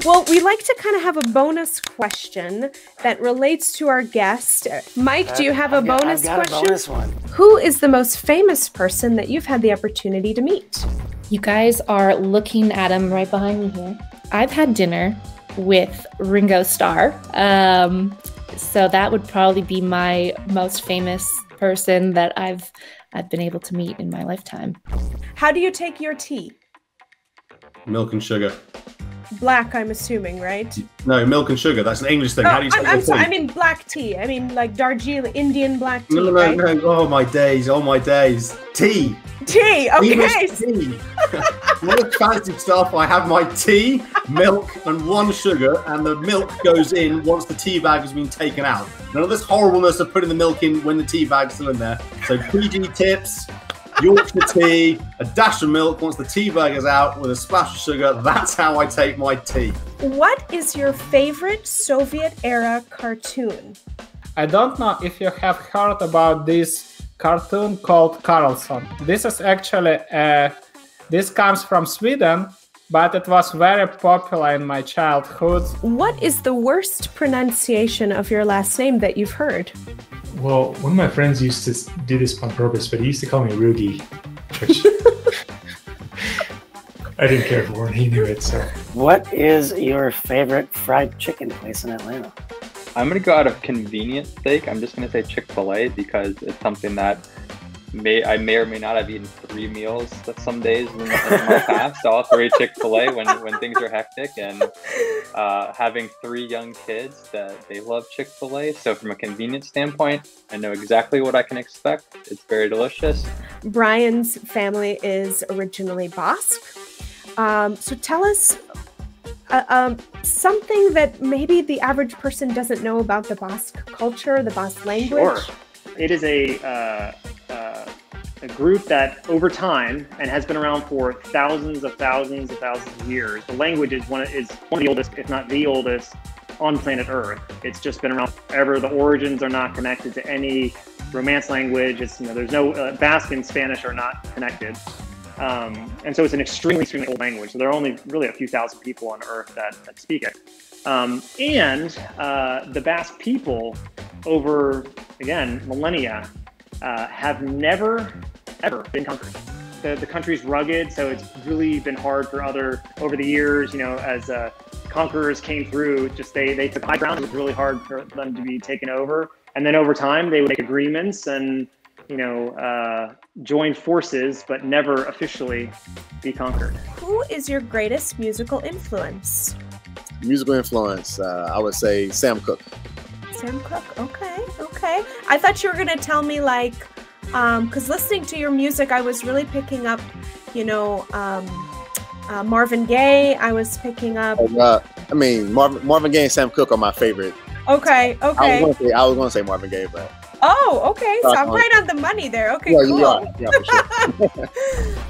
Well, we like to kind of have a bonus question that relates to our guest. Mike, do you have a bonus question? I've got a bonus one. Who is the most famous person that you've had the opportunity to meet? You guys are looking at him right behind me here. I've had dinner with Ringo Starr. So that would probably be my most famous person that I've been able to meet in my lifetime. How do you take your tea? Milk and sugar. Black, I'm assuming, right? No, milk and sugar. That's an English thing. Oh, How do you take I'm your sorry. tea? I mean black tea. I mean like Darjeeling, Indian black tea. No. Right? Oh my days. Oh my days. Tea. Tea. Okay. English tea. All the fancy stuff. I have my tea, milk, and 1 sugar, and the milk goes in once the tea bag has been taken out. None of this horribleness of putting the milk in when the tea bag's still in there. So PG tips. Yorkshire tea, a dash of milk once the tea bag is out with a splash of sugar. That's how I take my tea. What is your favorite Soviet-era cartoon? I don't know if you have heard about this cartoon called Carlson. This is actually, this comes from Sweden, but it was very popular in my childhood. What is the worst pronunciation of your last name that you've heard? Well, one of my friends used to do this on purpose, but he used to call me Rugi, which I didn't care for, and he knew it. So, what is your favorite fried chicken place in Atlanta? I'm going to go out of convenience sake. I'm just going to say Chick-fil-A because it's something that I may or may not have eaten 3 meals some days in my past. All 3 Chick-fil-A when things are hectic, and having 3 young kids that they love Chick-fil-A. So from a convenience standpoint, I know exactly what I can expect. It's very delicious. Brian's family is originally Basque. So tell us something that maybe the average person doesn't know about the Basque culture, the Basque language. Sure. It is a group that over time and has been around for thousands of years. The language is one of the oldest, if not the oldest, on planet Earth. It's just been around forever. The origins are not connected to any Romance language. It's, there's no Basque and Spanish are not connected. And so it's an extremely old language. So there are only really a few thousand people on Earth that speak it. The Basque people over, again, millennia, have never, ever been conquered. The country's rugged, so it's really been hard for over the years, as conquerors came through, they took high ground. It was really hard for them to be taken over. And then over time, they would make agreements and, join forces, but never officially be conquered. Who is your greatest musical influence? Musical influence, I would say Sam Cooke. Sam Cooke, okay. I thought you were gonna tell me because listening to your music, I was really picking up, Marvin Gaye. I was picking up. Marvin Gaye and Sam Cooke are my favorite. Okay. I was gonna say Marvin Gaye, but. Oh, okay. So I'm right on the money there. Okay, yeah, cool. You are. Yeah, for sure.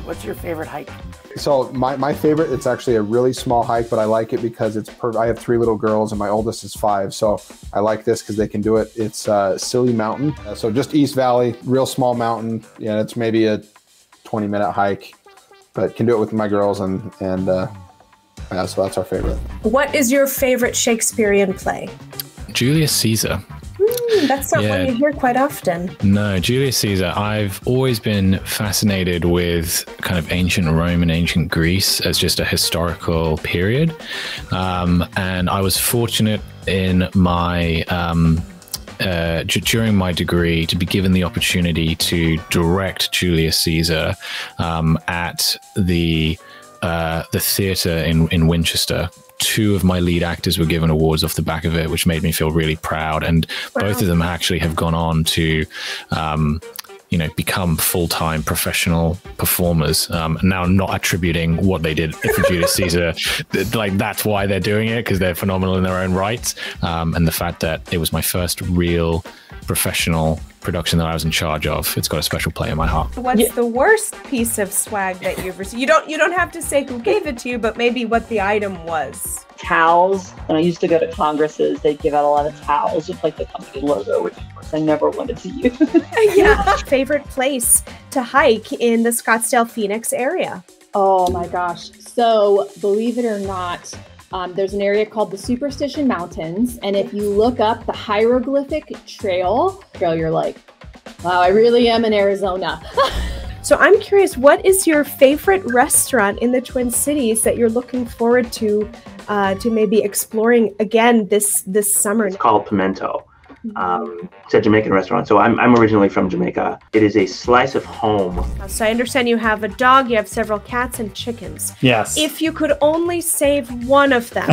What's your favorite hike? So my favorite, it's actually a really small hike, but I like it because I have 3 little girls and my oldest is 5. So I like this because they can do it. It's Silly Mountain. So just East Valley, real small mountain. Yeah, it's maybe a 20-minute hike, but can do it with my girls so that's our favorite. What is your favorite Shakespearean play? Julius Caesar. That's not one you hear quite often. No, Julius Caesar. I've always been fascinated with kind of ancient Rome and ancient Greece as just a historical period. And I was fortunate in my during my degree to be given the opportunity to direct Julius Caesar at the theatre in Winchester. 2 of my lead actors were given awards off the back of it, which made me feel really proud. And both of them actually have gone on to, become full-time professional performers. Now, I'm not attributing what they did for Julius Caesar, that's why they're doing it, because they're phenomenal in their own right. And the fact that it was my first real professional production that I was in charge of, it's got a special place in my heart. What's the worst piece of swag that you've received? You don't have to say who gave it to you, but maybe what the item was. Towels. When I used to go to congresses, they'd give out a lot of towels with the company logo, which of course I never wanted to use. Yeah. Favorite place to hike in the Scottsdale, Phoenix area? Oh my gosh. So believe it or not, There's an area called the Superstition Mountains, and if you look up the hieroglyphic trail, you're like, wow, I really am in Arizona. So I'm curious, what is your favorite restaurant in the Twin Cities that you're looking forward to maybe exploring again this summer? It's called Pimento. It's a Jamaican restaurant. So I'm originally from Jamaica. It is a slice of home. So I understand you have a dog, you have several cats and chickens. Yes. If you could only save one of them,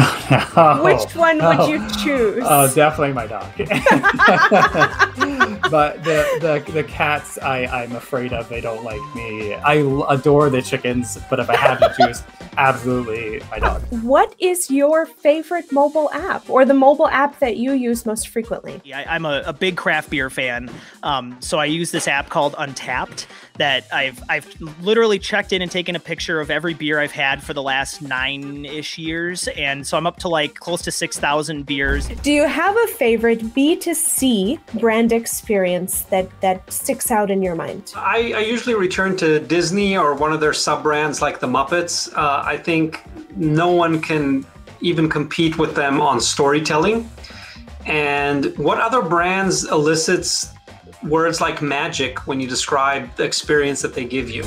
which one would you choose? Oh, definitely my dog. But the cats, I'm afraid of. They don't like me. I adore the chickens, but if I had to choose, absolutely my dog. What is your favorite mobile app, or the mobile app that you use most frequently? Yeah, I'm a big craft beer fan, so I use this app called Untapped that I've literally checked in and taken a picture of every beer I've had for the last 9-ish years, and so I'm up to like close to 6,000 beers. Do you have a favorite B2C brand experience that sticks out in your mind? I usually return to Disney or one of their sub-brands like the Muppets. I think no one can even compete with them on storytelling. And what other brands elicits words like magic when you describe the experience that they give you?